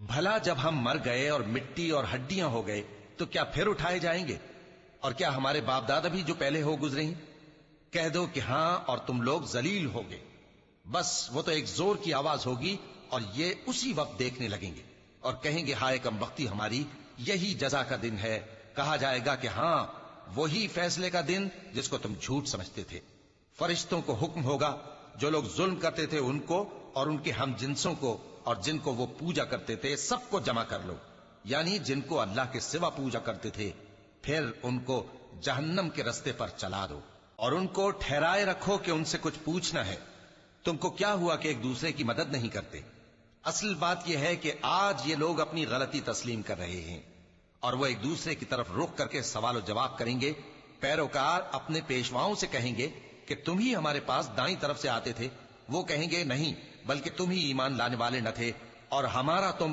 بھلا جب ہم مر گئے اور مٹی اور ہڈیاں ہو گئے تو کیا پھر اٹھائے جائیں گے؟ اور کیا ہمارے باپ دادا بھی جو پہلے ہو گزرے ہیں؟ کہہ دو کہ ہاں اور تم لوگ ذلیل ہوگے۔ بس وہ تو ایک زور کی آواز ہوگی اور یہ اسی وقت دیکھنے لگیں گے اور کہیں گے ہائے کم بختی ہماری، یہی جزا کا دن ہے۔ کہا جائے گا کہ ہاں وہی فیصلے کا دن جس کو تم جھوٹ سمجھتے تھے۔ فرشتوں کو حکم ہوگا جو لوگ ظلم کرتے تھے ان کو اور ان کے ہم جنسوں کو اور جن کو وہ پوجا کرتے تھے سب کو جمع کر لو، یعنی جن کو اللہ کے سوا پوجا کرتے تھے، پھر ان کو جہنم کے رستے پر چلا دو اور ان کو ٹھہرائے رکھو کہ ان سے کچھ پوچھنا ہے۔ تم کو کیا ہوا کہ ایک دوسرے کی مدد نہیں کرتے؟ اصل بات یہ ہے کہ آج یہ لوگ اپنی غلطی تسلیم کر رہے ہیں اور وہ ایک دوسرے کی طرف رخ کر کے سوال و جواب کریں گے۔ پیروکار اپنے پیشواؤں سے کہیں گے کہ تم ہی ہمارے پاس دائیں طرف سے آتے تھے، وہ کہیں گے نہیں بلکہ تم ہی ایمان لانے والے نہ تھے اور ہمارا تم